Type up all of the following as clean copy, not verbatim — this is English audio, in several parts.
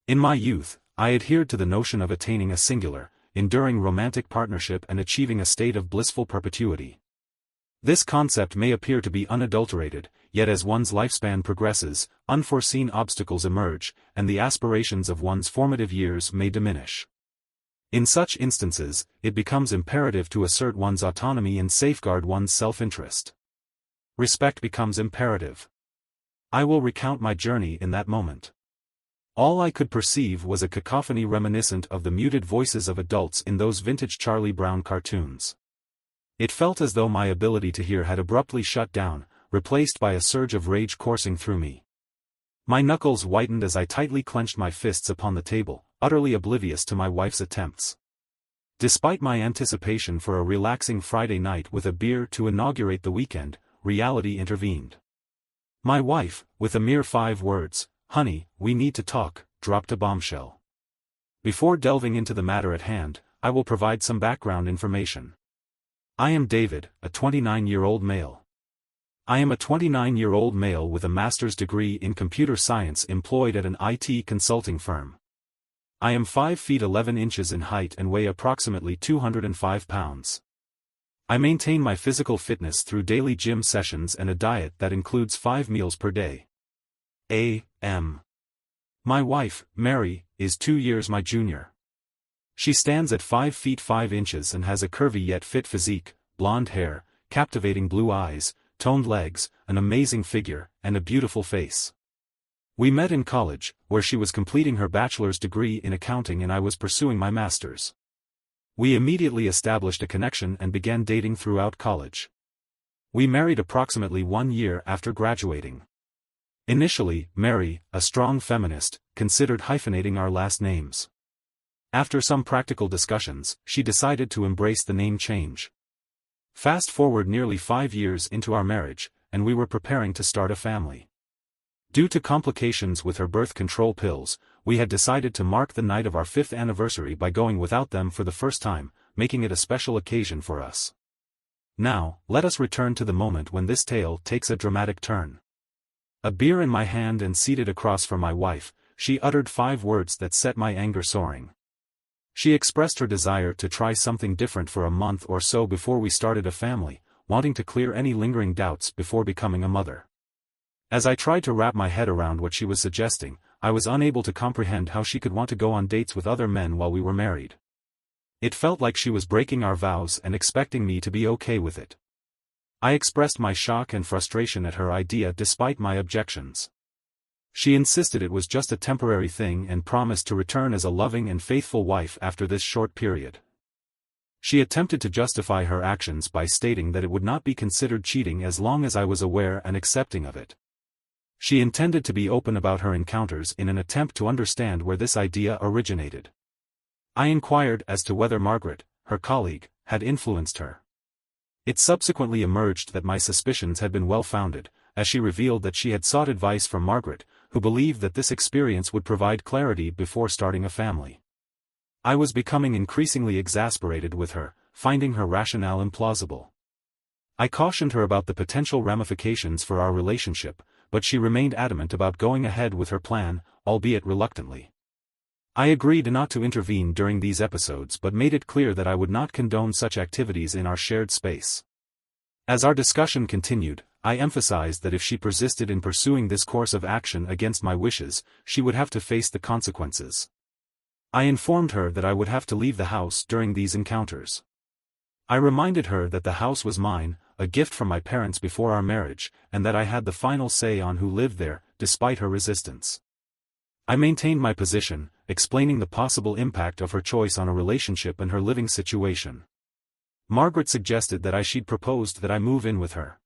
In my youth, I adhered to the notion of attaining a singular, enduring romantic partnership and achieving a state of blissful perpetuity. This concept may appear to be unadulterated, yet as one's lifespan progresses, unforeseen obstacles emerge, and the aspirations of one's formative years may diminish. In such instances, it becomes imperative to assert one's autonomy and safeguard one's self-interest. Respect becomes imperative. I will recount my journey in that moment. All I could perceive was a cacophony reminiscent of the muted voices of adults in those vintage Charlie Brown cartoons. It felt as though my ability to hear had abruptly shut down, replaced by a surge of rage coursing through me. My knuckles whitened as I tightly clenched my fists upon the table, utterly oblivious to my wife's attempts. Despite my anticipation for a relaxing Friday night with a beer to inaugurate the weekend, reality intervened. My wife, with a mere 5 words, "Honey, we need to talk," dropped a bombshell. Before delving into the matter at hand, I will provide some background information. I am David, a 29-year-old male. I am a 29-year-old male with a master's degree in computer science employed at an IT consulting firm. I am 5 feet 11 inches in height and weigh approximately 205 pounds. I maintain my physical fitness through daily gym sessions and a diet that includes 5 meals per day. A.M. My wife, Mary, is 2 years my junior. She stands at 5 feet 5 inches and has a curvy yet fit physique, blonde hair, captivating blue eyes, toned legs, an amazing figure, and a beautiful face. We met in college, where she was completing her bachelor's degree in accounting and I was pursuing my master's. We immediately established a connection and began dating throughout college. We married approximately 1 year after graduating. Initially, Mary, a strong feminist, considered hyphenating our last names. After some practical discussions, she decided to embrace the name change. Fast forward nearly 5 years into our marriage, and we were preparing to start a family. Due to complications with her birth control pills, we had decided to mark the night of our 5th anniversary by going without them for the first time, making it a special occasion for us. Now, let us return to the moment when this tale takes a dramatic turn. A beer in my hand and seated across from my wife, she uttered 5 words that set my anger soaring. She expressed her desire to try something different for a month or so before we started a family, wanting to clear any lingering doubts before becoming a mother. As I tried to wrap my head around what she was suggesting, I was unable to comprehend how she could want to go on dates with other men while we were married. It felt like she was breaking our vows and expecting me to be okay with it. I expressed my shock and frustration at her idea despite my objections. She insisted it was just a temporary thing and promised to return as a loving and faithful wife after this short period. She attempted to justify her actions by stating that it would not be considered cheating as long as I was aware and accepting of it. She intended to be open about her encounters in an attempt to understand where this idea originated. I inquired as to whether Margaret, her colleague, had influenced her. It subsequently emerged that my suspicions had been well-founded, as she revealed that she had sought advice from Margaret, who believed that this experience would provide clarity before starting a family. I was becoming increasingly exasperated with her, finding her rationale implausible. I cautioned her about the potential ramifications for our relationship, but she remained adamant about going ahead with her plan, albeit reluctantly. I agreed not to intervene during these episodes but made it clear that I would not condone such activities in our shared space. As our discussion continued, I emphasized that if she persisted in pursuing this course of action against my wishes, she would have to face the consequences. I informed her that I would have to leave the house during these encounters. I reminded her that the house was mine, a gift from my parents before our marriage, and that I had the final say on who lived there, despite her resistance. I maintained my position, explaining the possible impact of her choice on a relationship and her living situation. Margaret suggested that she'd proposed that I move in with her.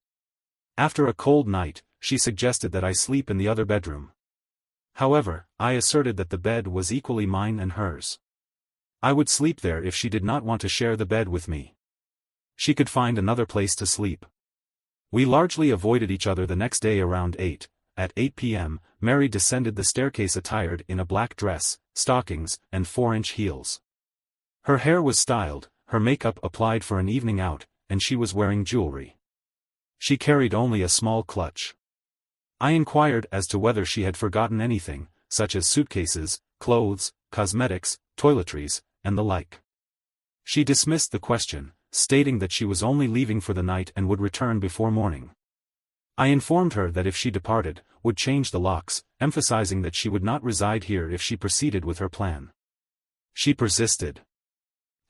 After a cold night, she suggested that I sleep in the other bedroom. However, I asserted that the bed was equally mine and hers. I would sleep there if she did not want to share the bed with me. She could find another place to sleep. We largely avoided each other the next day around 8. At 8 p.m., Mary descended the staircase attired in a black dress, stockings, and 4-inch heels. Her hair was styled, her makeup applied for an evening out, and she was wearing jewelry. She carried only a small clutch. I inquired as to whether she had forgotten anything, such as suitcases, clothes, cosmetics, toiletries, and the like. She dismissed the question, stating that she was only leaving for the night and would return before morning. I informed her that if she departed, would change the locks, emphasizing that she would not reside here if she proceeded with her plan. She persisted.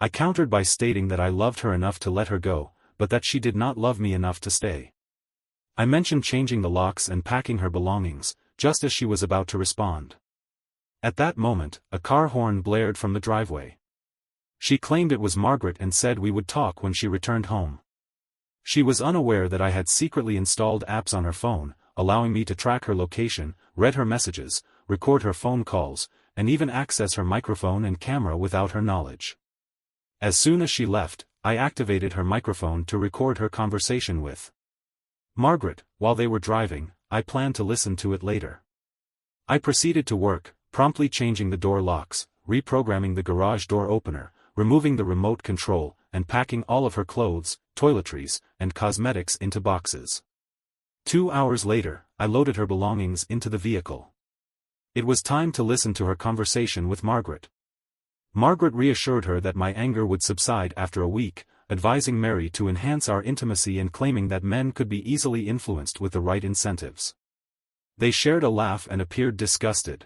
I countered by stating that I loved her enough to let her go, but that she did not love me enough to stay. I mentioned changing the locks and packing her belongings, just as she was about to respond. At that moment, a car horn blared from the driveway. She claimed it was Margaret and said we would talk when she returned home. She was unaware that I had secretly installed apps on her phone, allowing me to track her location, read her messages, record her phone calls, and even access her microphone and camera without her knowledge. As soon as she left, I activated her microphone to record her conversation with Margaret. While they were driving, I planned to listen to it later. I proceeded to work, promptly changing the door locks, reprogramming the garage door opener, removing the remote control, and packing all of her clothes, toiletries, and cosmetics into boxes. 2 hours later, I loaded her belongings into the vehicle. It was time to listen to her conversation with Margaret. Margaret reassured her that my anger would subside after a week, advising Mary to enhance our intimacy and claiming that men could be easily influenced with the right incentives. They shared a laugh and appeared disgusted.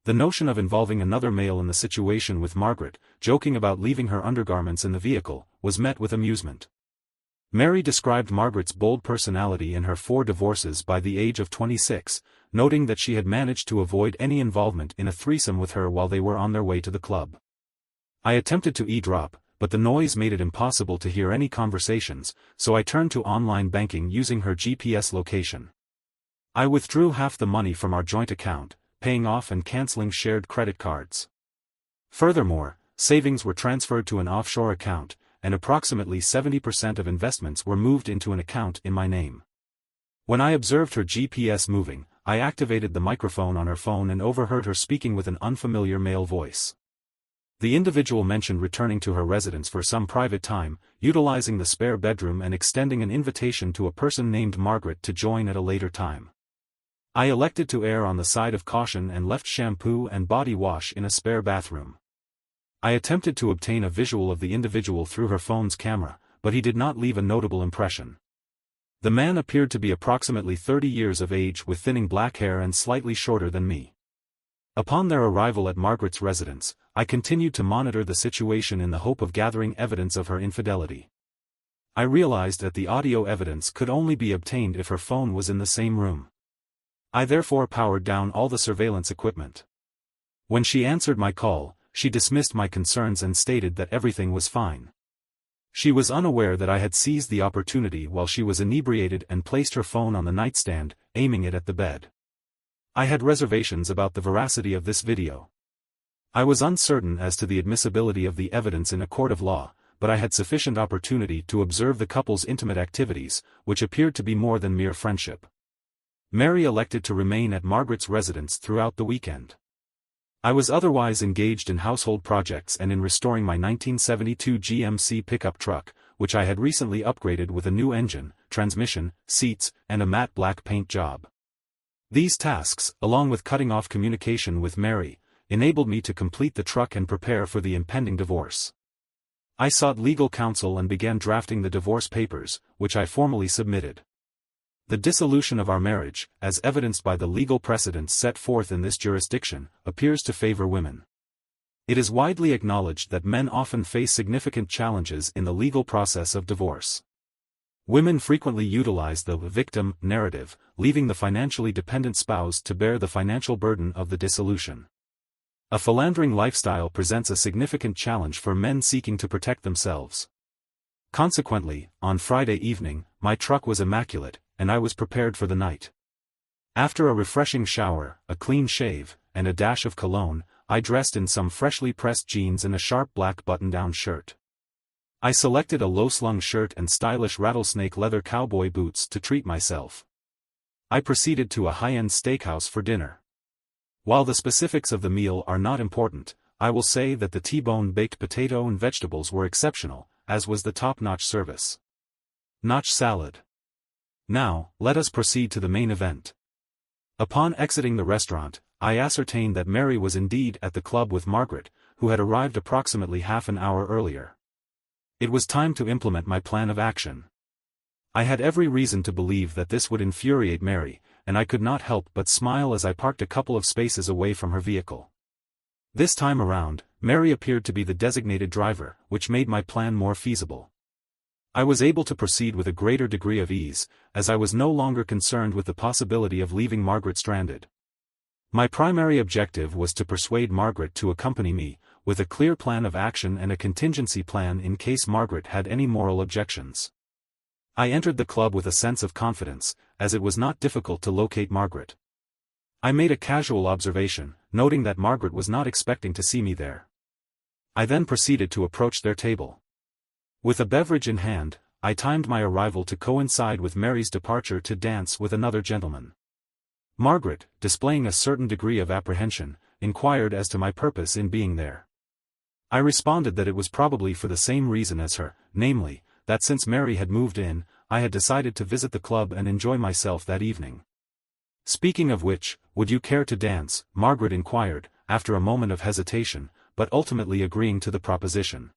The notion of involving another male in the situation with Margaret, joking about leaving her undergarments in the vehicle, was met with amusement. Mary described Margaret's bold personality and her 4 divorces by the age of 26, noting that she had managed to avoid any involvement in a threesome with her while they were on their way to the club. I attempted to eavesdrop, but the noise made it impossible to hear any conversations, so I turned to online banking using her GPS location. I withdrew half the money from our joint account, paying off and canceling shared credit cards. Furthermore, savings were transferred to an offshore account, and approximately 70% of investments were moved into an account in my name. When I observed her GPS moving, I activated the microphone on her phone and overheard her speaking with an unfamiliar male voice. The individual mentioned returning to her residence for some private time, utilizing the spare bedroom and extending an invitation to a person named Margaret to join at a later time. I elected to err on the side of caution and left shampoo and body wash in a spare bathroom. I attempted to obtain a visual of the individual through her phone's camera, but he did not leave a notable impression. The man appeared to be approximately 30 years of age with thinning black hair and slightly shorter than me. Upon their arrival at Margaret's residence, I continued to monitor the situation in the hope of gathering evidence of her infidelity. I realized that the audio evidence could only be obtained if her phone was in the same room. I therefore powered down all the surveillance equipment. When she answered my call, she dismissed my concerns and stated that everything was fine. She was unaware that I had seized the opportunity while she was inebriated and placed her phone on the nightstand, aiming it at the bed. I had reservations about the veracity of this video. I was uncertain as to the admissibility of the evidence in a court of law, but I had sufficient opportunity to observe the couple's intimate activities, which appeared to be more than mere friendship. Mary elected to remain at Margaret's residence throughout the weekend. I was otherwise engaged in household projects and in restoring my 1972 GMC pickup truck, which I had recently upgraded with a new engine, transmission, seats, and a matte black paint job. These tasks, along with cutting off communication with Mary, enabled me to complete the truck and prepare for the impending divorce. I sought legal counsel and began drafting the divorce papers, which I formally submitted. The dissolution of our marriage, as evidenced by the legal precedents set forth in this jurisdiction, appears to favor women. It is widely acknowledged that men often face significant challenges in the legal process of divorce. Women frequently utilize the victim narrative, leaving the financially dependent spouse to bear the financial burden of the dissolution. A philandering lifestyle presents a significant challenge for men seeking to protect themselves. Consequently, on Friday evening, my truck was immaculate, and I was prepared for the night. After a refreshing shower, a clean shave, and a dash of cologne, I dressed in some freshly pressed jeans and a sharp black button-down shirt. I selected a low-slung shirt and stylish rattlesnake leather cowboy boots to treat myself. I proceeded to a high-end steakhouse for dinner. While the specifics of the meal are not important, I will say that the T-bone baked potato and vegetables were exceptional, as was the top-notch service. Notch salad. Now, let us proceed to the main event. Upon exiting the restaurant, I ascertained that Mary was indeed at the club with Margaret, who had arrived approximately half an hour earlier. It was time to implement my plan of action. I had every reason to believe that this would infuriate Mary, and I could not help but smile as I parked a couple of spaces away from her vehicle. This time around, Mary appeared to be the designated driver, which made my plan more feasible. I was able to proceed with a greater degree of ease, as I was no longer concerned with the possibility of leaving Margaret stranded. My primary objective was to persuade Margaret to accompany me, with a clear plan of action and a contingency plan in case Margaret had any moral objections. I entered the club with a sense of confidence, as it was not difficult to locate Margaret. I made a casual observation, noting that Margaret was not expecting to see me there. I then proceeded to approach their table. With a beverage in hand, I timed my arrival to coincide with Mary's departure to dance with another gentleman. Margaret, displaying a certain degree of apprehension, inquired as to my purpose in being there. I responded that it was probably for the same reason as her, namely, that since Mary had moved in, I had decided to visit the club and enjoy myself that evening. Speaking of which, would you care to dance? Margaret inquired, after a moment of hesitation, but ultimately agreeing to the proposition.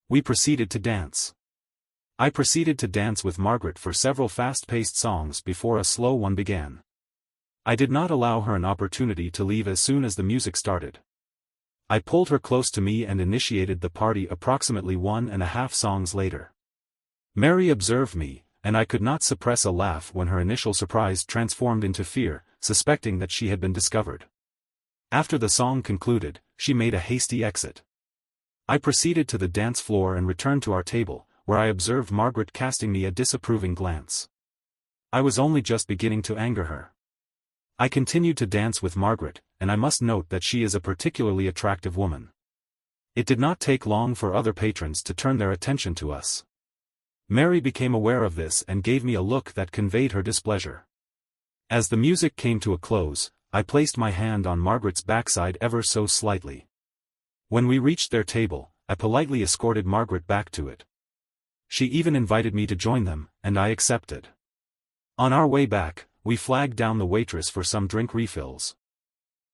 We proceeded to dance. I proceeded to dance with Margaret for several fast-paced songs before a slow one began. I did not allow her an opportunity to leave as soon as the music started. I pulled her close to me and initiated the party approximately 1.5 songs later. Mary observed me, and I could not suppress a laugh when her initial surprise transformed into fear, suspecting that she had been discovered. After the song concluded, she made a hasty exit. I proceeded to the dance floor and returned to our table, where I observed Margaret casting me a disapproving glance. I was only just beginning to anger her. I continued to dance with Margaret, and I must note that she is a particularly attractive woman. It did not take long for other patrons to turn their attention to us. Mary became aware of this and gave me a look that conveyed her displeasure. As the music came to a close, I placed my hand on Margaret's backside ever so slightly. When we reached their table, I politely escorted Margaret back to it. She even invited me to join them, and I accepted. On our way back, we flagged down the waitress for some drink refills.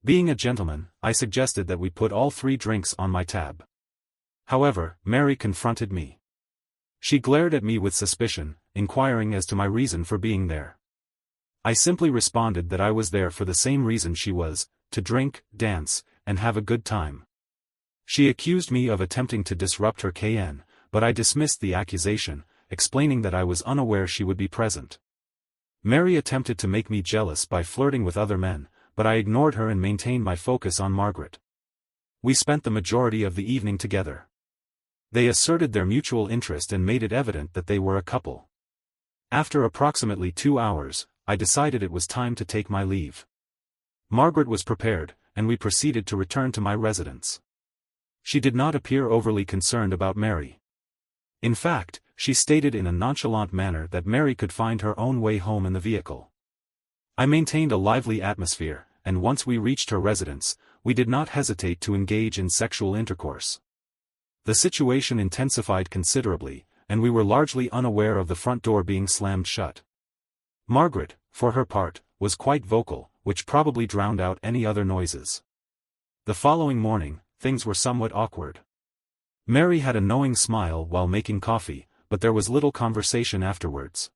Being a gentleman, I suggested that we put all 3 drinks on my tab. However, Mary confronted me. She glared at me with suspicion, inquiring as to my reason for being there. I simply responded that I was there for the same reason she was, to drink, dance, and have a good time. She accused me of attempting to disrupt her KN, but I dismissed the accusation, explaining that I was unaware she would be present. Mary attempted to make me jealous by flirting with other men, but I ignored her and maintained my focus on Margaret. We spent the majority of the evening together. They asserted their mutual interest and made it evident that they were a couple. After approximately 2 hours, I decided it was time to take my leave. Margaret was prepared, and we proceeded to return to my residence. She did not appear overly concerned about Mary. In fact, she stated in a nonchalant manner that Mary could find her own way home in the vehicle. I maintained a lively atmosphere, and once we reached her residence, we did not hesitate to engage in sexual intercourse. The situation intensified considerably, and we were largely unaware of the front door being slammed shut. Margaret, for her part, was quite vocal, which probably drowned out any other noises. The following morning, things were somewhat awkward. Mary had a knowing smile while making coffee, but there was little conversation afterwards.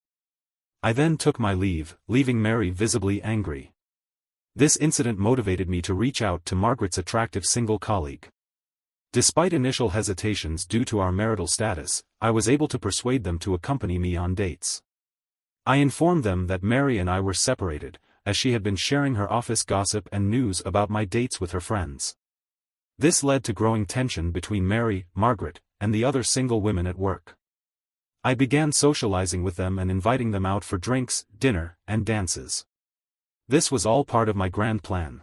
I then took my leave, leaving Mary visibly angry. This incident motivated me to reach out to Margaret's attractive single colleague. Despite initial hesitations due to our marital status, I was able to persuade them to accompany me on dates. I informed them that Mary and I were separated, as she had been sharing her office gossip and news about my dates with her friends. This led to growing tension between Mary, Margaret, and the other single women at work. I began socializing with them and inviting them out for drinks, dinner, and dances. This was all part of my grand plan.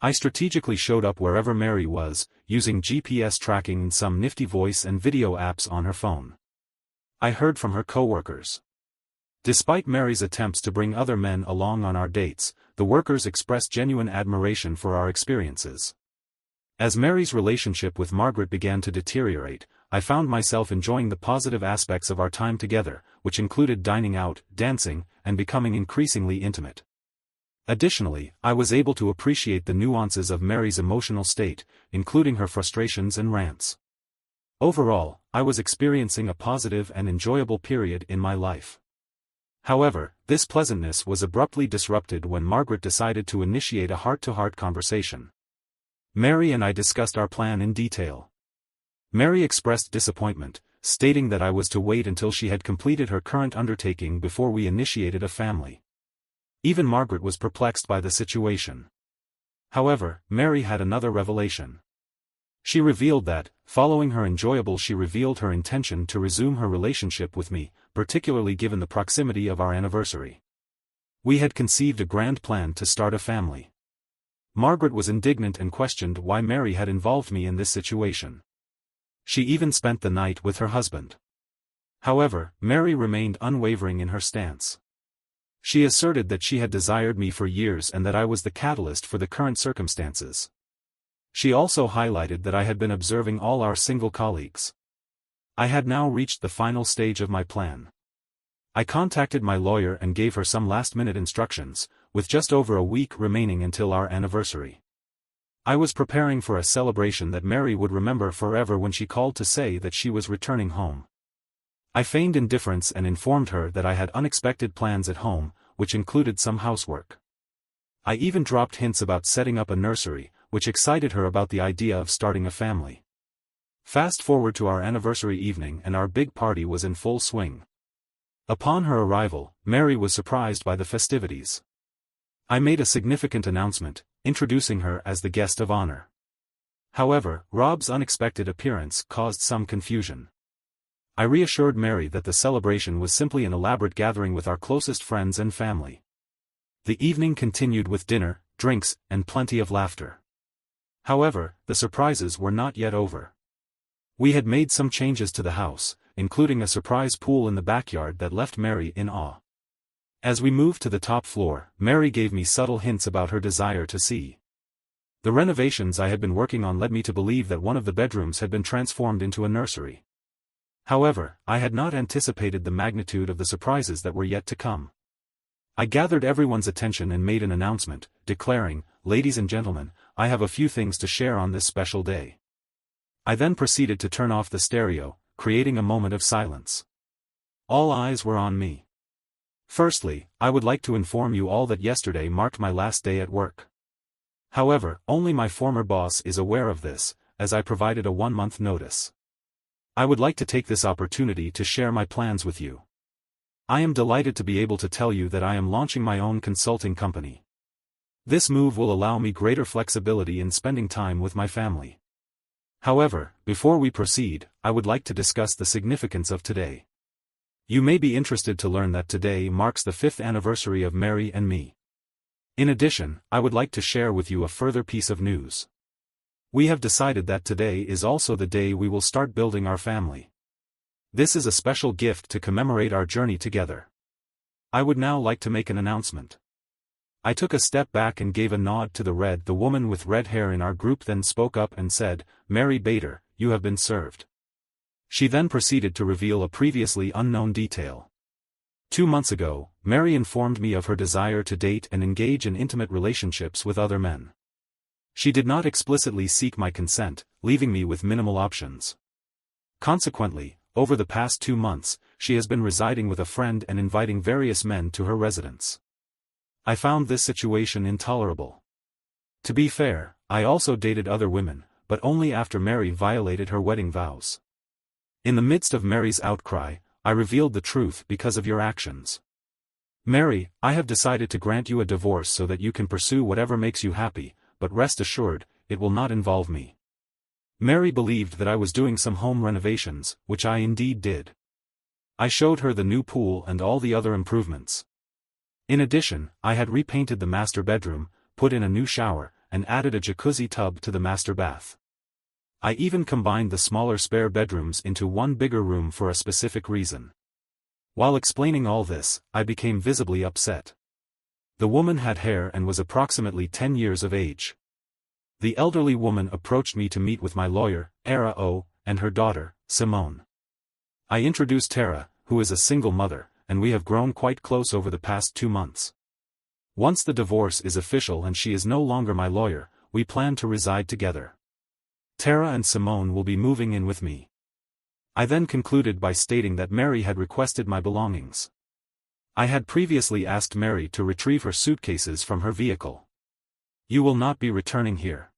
I strategically showed up wherever Mary was, using GPS tracking and some nifty voice and video apps on her phone. I heard from her coworkers. Despite Mary's attempts to bring other men along on our dates, the workers expressed genuine admiration for our experiences. As Mary's relationship with Margaret began to deteriorate, I found myself enjoying the positive aspects of our time together, which included dining out, dancing, and becoming increasingly intimate. Additionally, I was able to appreciate the nuances of Mary's emotional state, including her frustrations and rants. Overall, I was experiencing a positive and enjoyable period in my life. However, this pleasantness was abruptly disrupted when Margaret decided to initiate a heart-to-heart conversation. Mary and I discussed our plan in detail. Mary expressed disappointment, stating that I was to wait until she had completed her current undertaking before we initiated a family. Even Margaret was perplexed by the situation. However, Mary had another revelation. She revealed that, following her she revealed her intention to resume her relationship with me, particularly given the proximity of our anniversary. We had conceived a grand plan to start a family. Margaret was indignant and questioned why Mary had involved me in this situation. She even spent the night with her husband. However, Mary remained unwavering in her stance. She asserted that she had desired me for years and that I was the catalyst for the current circumstances. She also highlighted that I had been observing all our single colleagues. I had now reached the final stage of my plan. I contacted my lawyer and gave her some last-minute instructions, with just over a week remaining until our anniversary. I was preparing for a celebration that Mary would remember forever when she called to say that she was returning home. I feigned indifference and informed her that I had unexpected plans at home, which included some housework. I even dropped hints about setting up a nursery, which excited her about the idea of starting a family. Fast forward to our anniversary evening and our big party was in full swing. Upon her arrival, Mary was surprised by the festivities. I made a significant announcement, introducing her as the guest of honor. However, Rob's unexpected appearance caused some confusion. I reassured Mary that the celebration was simply an elaborate gathering with our closest friends and family. The evening continued with dinner, drinks, and plenty of laughter. However, the surprises were not yet over. We had made some changes to the house, including a surprise pool in the backyard that left Mary in awe. As we moved to the top floor, Mary gave me subtle hints about her desire to see. The renovations I had been working on led me to believe that one of the bedrooms had been transformed into a nursery. However, I had not anticipated the magnitude of the surprises that were yet to come. I gathered everyone's attention and made an announcement, declaring, "Ladies and gentlemen, I have a few things to share on this special day." I then proceeded to turn off the stereo, creating a moment of silence. All eyes were on me. Firstly, I would like to inform you all that yesterday marked my last day at work. However, only my former boss is aware of this, as I provided a 1-month notice. I would like to take this opportunity to share my plans with you. I am delighted to be able to tell you that I am launching my own consulting company. This move will allow me greater flexibility in spending time with my family. However, before we proceed, I would like to discuss the significance of today. You may be interested to learn that today marks the 5th anniversary of Mary and me. In addition, I would like to share with you a further piece of news. We have decided that today is also the day we will start building our family. This is a special gift to commemorate our journey together. I would now like to make an announcement. I took a step back and gave a nod to the woman with red hair in our group, then spoke up and said, "Mary Bader, you have been served." She then proceeded to reveal a previously unknown detail. 2 months ago, Mary informed me of her desire to date and engage in intimate relationships with other men. She did not explicitly seek my consent, leaving me with minimal options. Consequently, over the past 2 months, she has been residing with a friend and inviting various men to her residence. I found this situation intolerable. To be fair, I also dated other women, but only after Mary violated her wedding vows. In the midst of Mary's outcry, I revealed the truth because of your actions. Mary, I have decided to grant you a divorce so that you can pursue whatever makes you happy, but rest assured, it will not involve me. Mary believed that I was doing some home renovations, which I indeed did. I showed her the new pool and all the other improvements. In addition, I had repainted the master bedroom, put in a new shower, and added a jacuzzi tub to the master bath. I even combined the smaller spare bedrooms into one bigger room for a specific reason. While explaining all this, I became visibly upset. The woman had hair and was approximately 10 years of age. The elderly woman approached me to meet with my lawyer, Era O, and her daughter, Simone. I introduced Tara, who is a single mother, and we have grown quite close over the past 2 months. Once the divorce is official and she is no longer my lawyer, we plan to reside together. Tara and Simone will be moving in with me. I then concluded by stating that Mary had requested my belongings. I had previously asked Mary to retrieve her suitcases from her vehicle. You will not be returning here.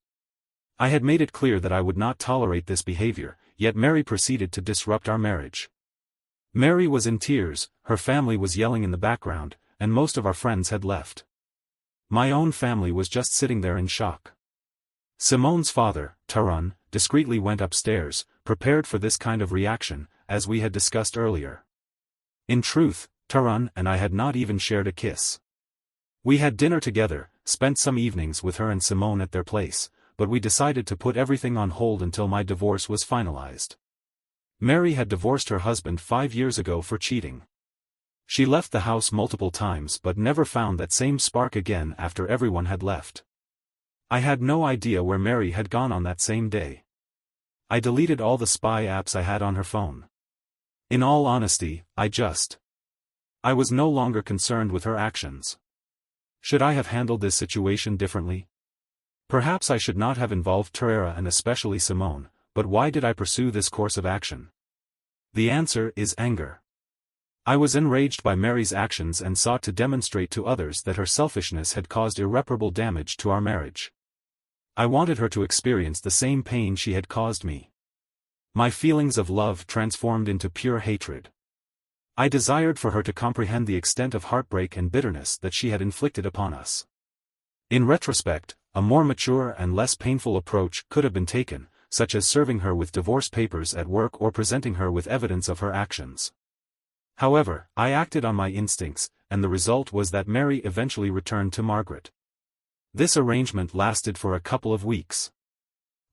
I had made it clear that I would not tolerate this behavior, yet Mary proceeded to disrupt our marriage. Mary was in tears, her family was yelling in the background, and most of our friends had left. My own family was just sitting there in shock. Simone's father, Tarun, discreetly went upstairs, prepared for this kind of reaction, as we had discussed earlier. In truth, Tarun and I had not even shared a kiss. We had dinner together, spent some evenings with her and Simone at their place, but we decided to put everything on hold until my divorce was finalized. Mary had divorced her husband 5 years ago for cheating. She left the house multiple times but never found that same spark again after everyone had left. I had no idea where Mary had gone on that same day. I deleted all the spy apps I had on her phone. In all honesty, I was no longer concerned with her actions. Should I have handled this situation differently? Perhaps I should not have involved Tara and especially Simone, but why did I pursue this course of action? The answer is anger. I was enraged by Mary's actions and sought to demonstrate to others that her selfishness had caused irreparable damage to our marriage. I wanted her to experience the same pain she had caused me. My feelings of love transformed into pure hatred. I desired for her to comprehend the extent of heartbreak and bitterness that she had inflicted upon us. In retrospect, a more mature and less painful approach could have been taken, such as serving her with divorce papers at work or presenting her with evidence of her actions. However, I acted on my instincts, and the result was that Mary eventually returned to Margaret. This arrangement lasted for a couple of weeks.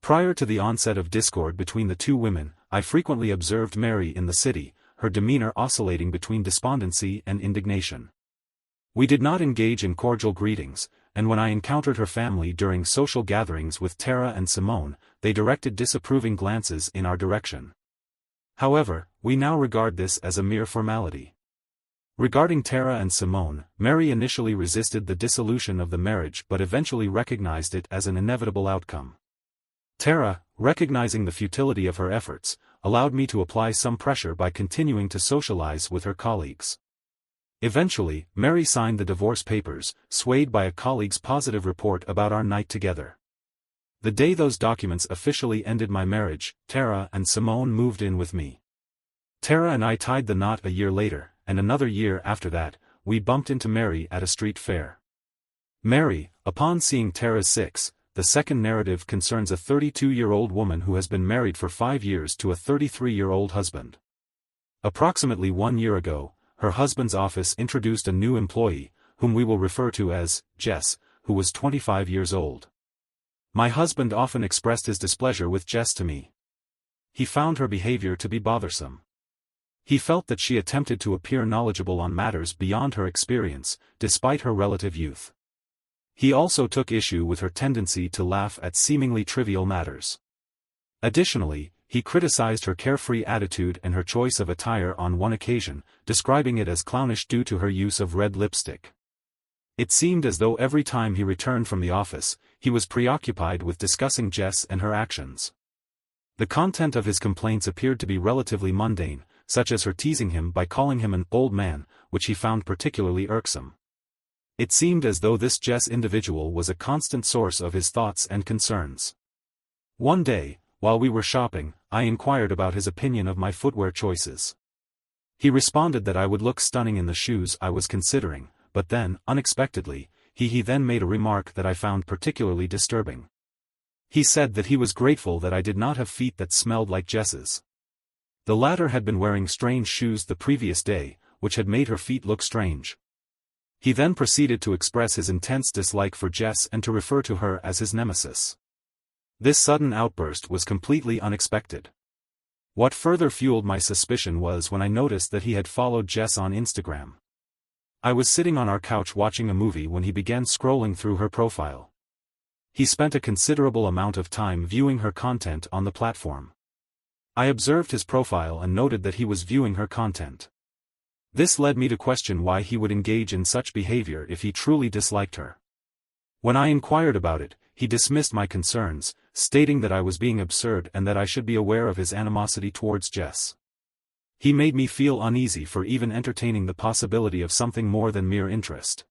Prior to the onset of discord between the two women, I frequently observed Mary in the city, her demeanor oscillating between despondency and indignation. We did not engage in cordial greetings, and when I encountered her family during social gatherings with Tara and Simone, they directed disapproving glances in our direction. However, we now regard this as a mere formality. Regarding Tara and Simone, Mary initially resisted the dissolution of the marriage but eventually recognized it as an inevitable outcome. Tara, recognizing the futility of her efforts, allowed me to apply some pressure by continuing to socialize with her colleagues. Eventually, Mary signed the divorce papers, swayed by a colleague's positive report about our night together. The day those documents officially ended my marriage, Tara and Simone moved in with me. Tara and I tied the knot a year later, and another year after that, we bumped into Mary at a street fair. Mary, upon seeing Tara's the second narrative concerns a 32-year-old woman who has been married for 5 years to a 33-year-old husband. Approximately 1 year ago, her husband's office introduced a new employee, whom we will refer to as Jess, who was 25 years old. My husband often expressed his displeasure with Jess to me. He found her behavior to be bothersome. He felt that she attempted to appear knowledgeable on matters beyond her experience, despite her relative youth. He also took issue with her tendency to laugh at seemingly trivial matters. Additionally, he criticized her carefree attitude and her choice of attire on one occasion, describing it as clownish due to her use of red lipstick. It seemed as though every time he returned from the office, he was preoccupied with discussing Jess and her actions. The content of his complaints appeared to be relatively mundane, such as her teasing him by calling him an old man, which he found particularly irksome. It seemed as though this Jess individual was a constant source of his thoughts and concerns. One day, while we were shopping, I inquired about his opinion of my footwear choices. He responded that I would look stunning in the shoes I was considering, but then, unexpectedly, he then made a remark that I found particularly disturbing. He said that he was grateful that I did not have feet that smelled like Jess's. The latter had been wearing strange shoes the previous day, which had made her feet look strange. He then proceeded to express his intense dislike for Jess and to refer to her as his nemesis. This sudden outburst was completely unexpected. What further fueled my suspicion was when I noticed that he had followed Jess on Instagram. I was sitting on our couch watching a movie when he began scrolling through her profile. He spent a considerable amount of time viewing her content on the platform. I observed his profile and noted that he was viewing her content. This led me to question why he would engage in such behavior if he truly disliked her. When I inquired about it, he dismissed my concerns, stating that I was being absurd and that I should be aware of his animosity towards Jess. He made me feel uneasy for even entertaining the possibility of something more than mere interest.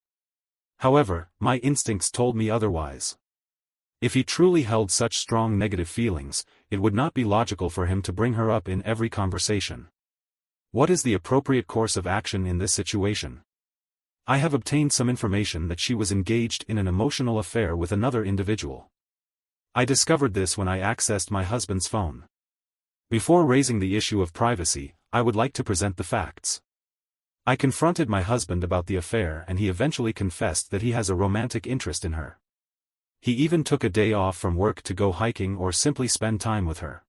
However, my instincts told me otherwise. If he truly held such strong negative feelings, it would not be logical for him to bring her up in every conversation. What is the appropriate course of action in this situation? I have obtained some information that she was engaged in an emotional affair with another individual. I discovered this when I accessed my husband's phone. Before raising the issue of privacy, I would like to present the facts. I confronted my husband about the affair and he eventually confessed that he has a romantic interest in her. He even took a day off from work to go hiking or simply spend time with her.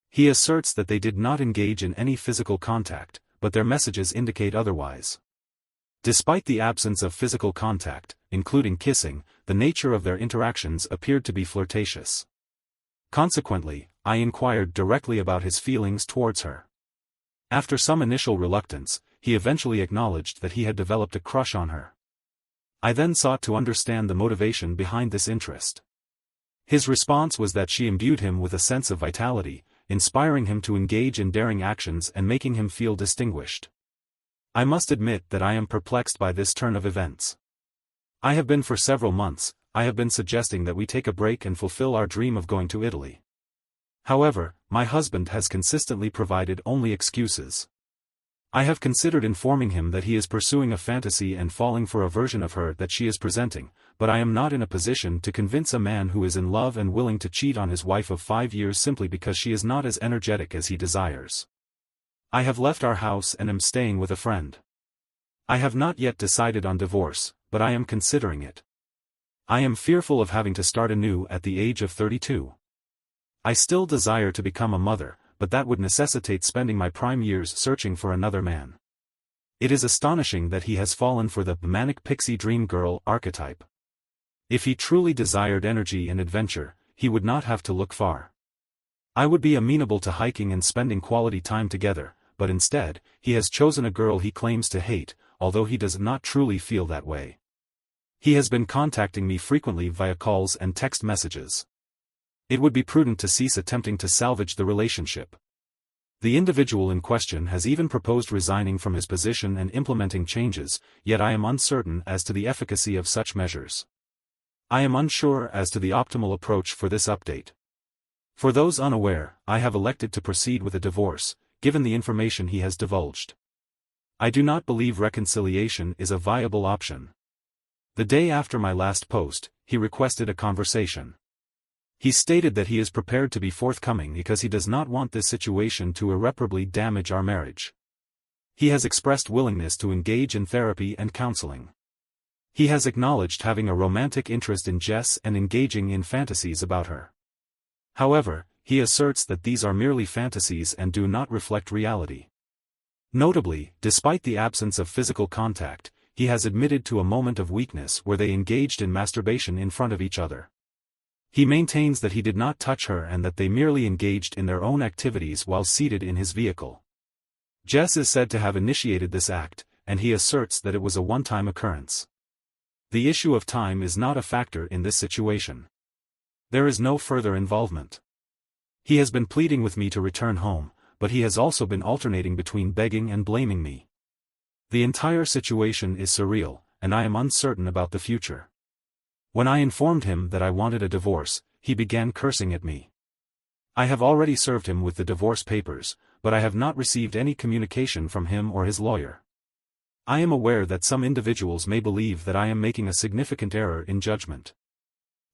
He asserts that they did not engage in any physical contact, but their messages indicate otherwise. Despite the absence of physical contact, including kissing, the nature of their interactions appeared to be flirtatious. Consequently, I inquired directly about his feelings towards her. After some initial reluctance, he eventually acknowledged that he had developed a crush on her. I then sought to understand the motivation behind this interest. His response was that she imbued him with a sense of vitality, inspiring him to engage in daring actions and making him feel distinguished. I must admit that I am perplexed by this turn of events. I have been for several months, I have been suggesting that we take a break and fulfill our dream of going to Italy. However, my husband has consistently provided only excuses. I have considered informing him that he is pursuing a fantasy and falling for a version of her that she is presenting, but I am not in a position to convince a man who is in love and willing to cheat on his wife of 5 years simply because she is not as energetic as he desires. I have left our house and am staying with a friend. I have not yet decided on divorce, but I am considering it. I am fearful of having to start anew at the age of 32. I still desire to become a mother, but that would necessitate spending my prime years searching for another man. It is astonishing that he has fallen for the manic pixie dream girl archetype. If he truly desired energy and adventure, he would not have to look far. I would be amenable to hiking and spending quality time together, but instead, he has chosen a girl he claims to hate, although he does not truly feel that way. He has been contacting me frequently via calls and text messages. It would be prudent to cease attempting to salvage the relationship. The individual in question has even proposed resigning from his position and implementing changes, yet I am uncertain as to the efficacy of such measures. I am unsure as to the optimal approach for this update. For those unaware, I have elected to proceed with a divorce, given the information he has divulged. I do not believe reconciliation is a viable option. The day after my last post, he requested a conversation. He stated that he is prepared to be forthcoming because he does not want this situation to irreparably damage our marriage. He has expressed willingness to engage in therapy and counseling. He has acknowledged having a romantic interest in Jess and engaging in fantasies about her. However, he asserts that these are merely fantasies and do not reflect reality. Notably, despite the absence of physical contact, he has admitted to a moment of weakness where they engaged in masturbation in front of each other. He maintains that he did not touch her and that they merely engaged in their own activities while seated in his vehicle. Jess is said to have initiated this act, and he asserts that it was a one-time occurrence. The issue of time is not a factor in this situation. There is no further involvement. He has been pleading with me to return home, but he has also been alternating between begging and blaming me. The entire situation is surreal, and I am uncertain about the future. When I informed him that I wanted a divorce, he began cursing at me. I have already served him with the divorce papers, but I have not received any communication from him or his lawyer. I am aware that some individuals may believe that I am making a significant error in judgment.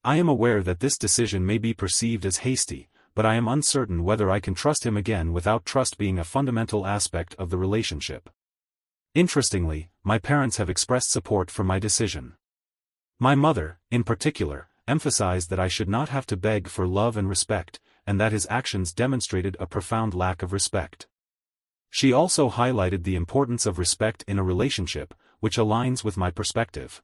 I am aware that this decision may be perceived as hasty, but I am uncertain whether I can trust him again without trust being a fundamental aspect of the relationship. Interestingly, my parents have expressed support for my decision. My mother, in particular, emphasized that I should not have to beg for love and respect, and that his actions demonstrated a profound lack of respect. She also highlighted the importance of respect in a relationship, which aligns with my perspective.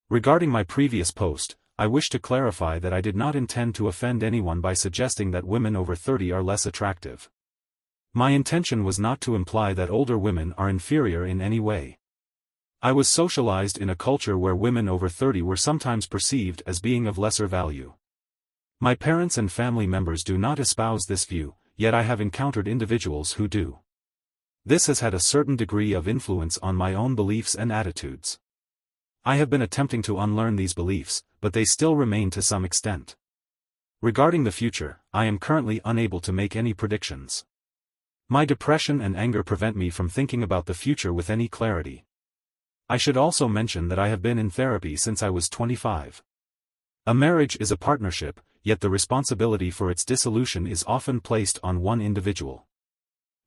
Regarding my previous post, I wish to clarify that I did not intend to offend anyone by suggesting that women over 30 are less attractive. My intention was not to imply that older women are inferior in any way. I was socialized in a culture where women over 30 were sometimes perceived as being of lesser value. My parents and family members do not espouse this view, yet I have encountered individuals who do. This has had a certain degree of influence on my own beliefs and attitudes. I have been attempting to unlearn these beliefs, but they still remain to some extent. Regarding the future, I am currently unable to make any predictions. My depression and anger prevent me from thinking about the future with any clarity. I should also mention that I have been in therapy since I was 25. A marriage is a partnership, yet the responsibility for its dissolution is often placed on one individual.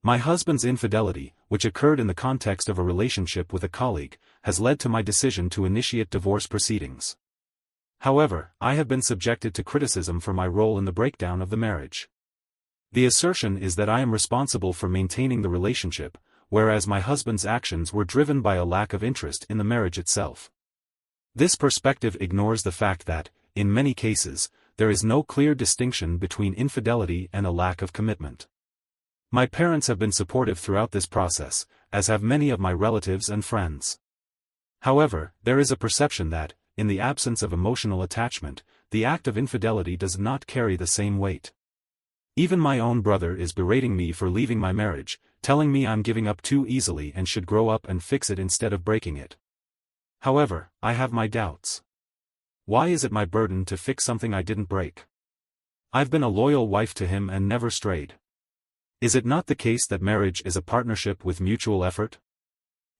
My husband's infidelity, which occurred in the context of a relationship with a colleague, has led to my decision to initiate divorce proceedings. However, I have been subjected to criticism for my role in the breakdown of the marriage. The assertion is that I am responsible for maintaining the relationship, whereas my husband's actions were driven by a lack of interest in the marriage itself. This perspective ignores the fact that, in many cases, there is no clear distinction between infidelity and a lack of commitment. My parents have been supportive throughout this process, as have many of my relatives and friends. However, there is a perception that, in the absence of emotional attachment, the act of infidelity does not carry the same weight. Even my own brother is berating me for leaving my marriage, telling me I'm giving up too easily and should grow up and fix it instead of breaking it. However, I have my doubts. Why is it my burden to fix something I didn't break? I've been a loyal wife to him and never strayed. Is it not the case that marriage is a partnership with mutual effort?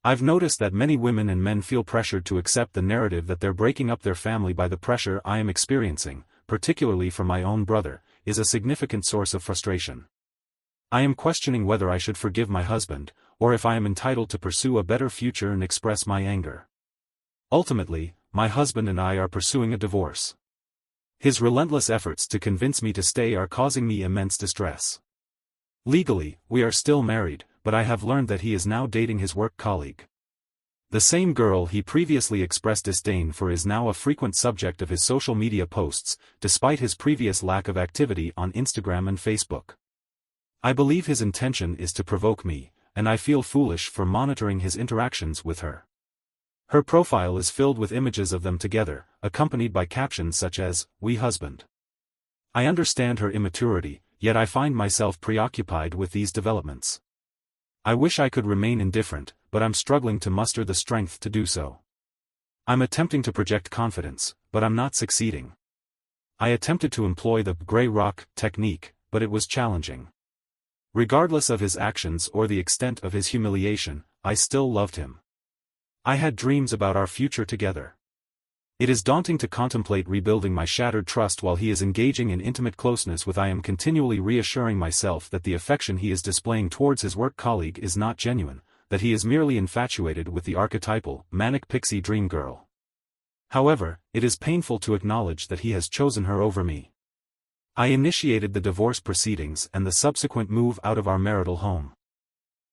I've noticed that many women and men feel pressured to accept the narrative that they're breaking up their family by the pressure I am experiencing, particularly from my own brother, is a significant source of frustration. I am questioning whether I should forgive my husband, or if I am entitled to pursue a better future and express my anger. Ultimately, my husband and I are pursuing a divorce. His relentless efforts to convince me to stay are causing me immense distress. Legally, we are still married, but I have learned that he is now dating his work colleague. The same girl he previously expressed disdain for is now a frequent subject of his social media posts, despite his previous lack of activity on Instagram and Facebook. I believe his intention is to provoke me, and I feel foolish for monitoring his interactions with her. Her profile is filled with images of them together, accompanied by captions such as, "We husband." I understand her immaturity, yet I find myself preoccupied with these developments. I wish I could remain indifferent, but I'm struggling to muster the strength to do so. I'm attempting to project confidence, but I'm not succeeding. I attempted to employ the gray rock technique, but it was challenging. Regardless of his actions or the extent of his humiliation, I still loved him. I had dreams about our future together. It is daunting to contemplate rebuilding my shattered trust while he is engaging in intimate closeness with. I am continually reassuring myself that the affection he is displaying towards his work colleague is not genuine, that he is merely infatuated with the archetypal, manic pixie dream girl. However, it is painful to acknowledge that he has chosen her over me. I initiated the divorce proceedings and the subsequent move out of our marital home.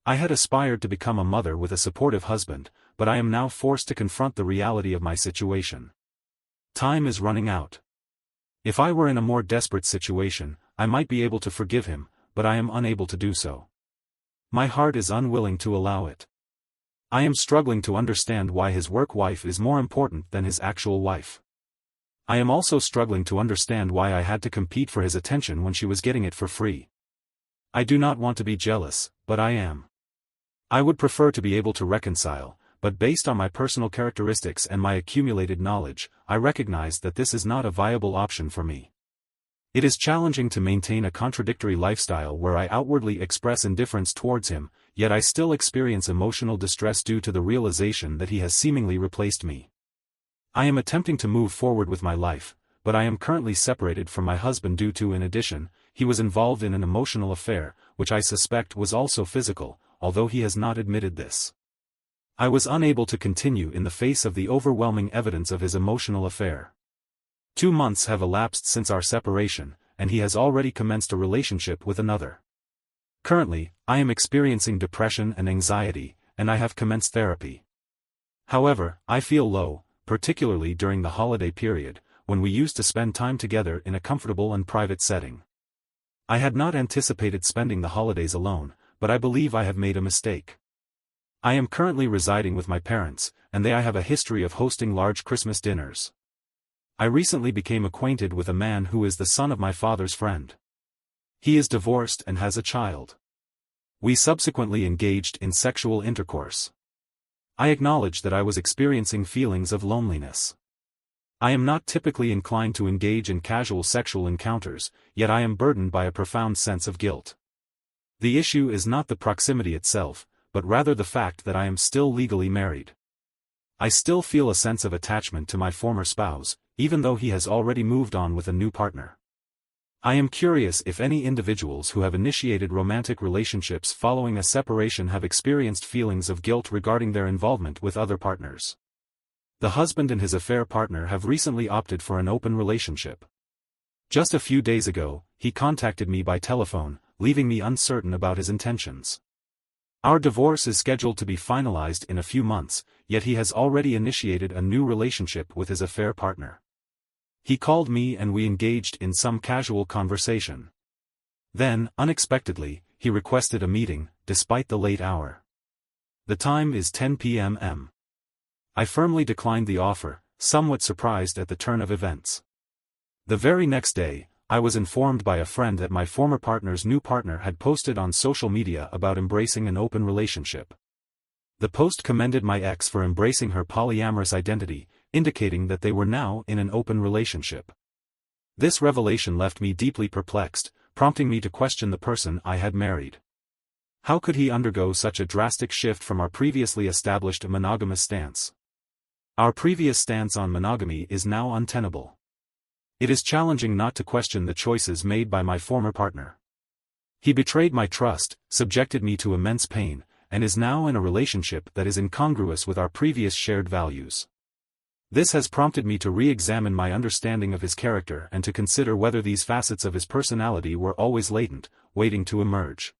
I had aspired to become a mother with a supportive husband, but I am now forced to confront the reality of my situation. Time is running out. If I were in a more desperate situation, I might be able to forgive him, but I am unable to do so. My heart is unwilling to allow it. I am struggling to understand why his work wife is more important than his actual wife. I am also struggling to understand why I had to compete for his attention when she was getting it for free. I do not want to be jealous, but I am. I would prefer to be able to reconcile, but based on my personal characteristics and my accumulated knowledge, I recognize that this is not a viable option for me. It is challenging to maintain a contradictory lifestyle where I outwardly express indifference towards him, yet I still experience emotional distress due to the realization that he has seemingly replaced me. I am attempting to move forward with my life, but I am currently separated from my husband due to, in addition, he was involved in an emotional affair, which I suspect was also physical, although he has not admitted this. I was unable to continue in the face of the overwhelming evidence of his emotional affair. 2 months have elapsed since our separation, and he has already commenced a relationship with another. Currently, I am experiencing depression and anxiety, and I have commenced therapy. However, I feel low, particularly during the holiday period, when we used to spend time together in a comfortable and private setting. I had not anticipated spending the holidays alone, but I believe I have made a mistake. I am currently residing with my parents, and I have a history of hosting large Christmas dinners. I recently became acquainted with a man who is the son of my father's friend. He is divorced and has a child. We subsequently engaged in sexual intercourse. I acknowledge that I was experiencing feelings of loneliness. I am not typically inclined to engage in casual sexual encounters, yet I am burdened by a profound sense of guilt. The issue is not the proximity itself, but rather the fact that I am still legally married. I still feel a sense of attachment to my former spouse, even though he has already moved on with a new partner. I am curious if any individuals who have initiated romantic relationships following a separation have experienced feelings of guilt regarding their involvement with other partners. The husband and his affair partner have recently opted for an open relationship. Just a few days ago, he contacted me by telephone, leaving me uncertain about his intentions. Our divorce is scheduled to be finalized in a few months, yet he has already initiated a new relationship with his affair partner. He called me and we engaged in some casual conversation. Then, unexpectedly, he requested a meeting, despite the late hour. The time is 10 p.m. I firmly declined the offer, somewhat surprised at the turn of events. The very next day, I was informed by a friend that my former partner's new partner had posted on social media about embracing an open relationship. The post commended my ex for embracing her polyamorous identity, indicating that they were now in an open relationship. This revelation left me deeply perplexed, prompting me to question the person I had married. How could he undergo such a drastic shift from our previously established monogamous stance? Our previous stance on monogamy is now untenable. It is challenging not to question the choices made by my former partner. He betrayed my trust, subjected me to immense pain, and is now in a relationship that is incongruous with our previous shared values. This has prompted me to re-examine my understanding of his character and to consider whether these facets of his personality were always latent, waiting to emerge.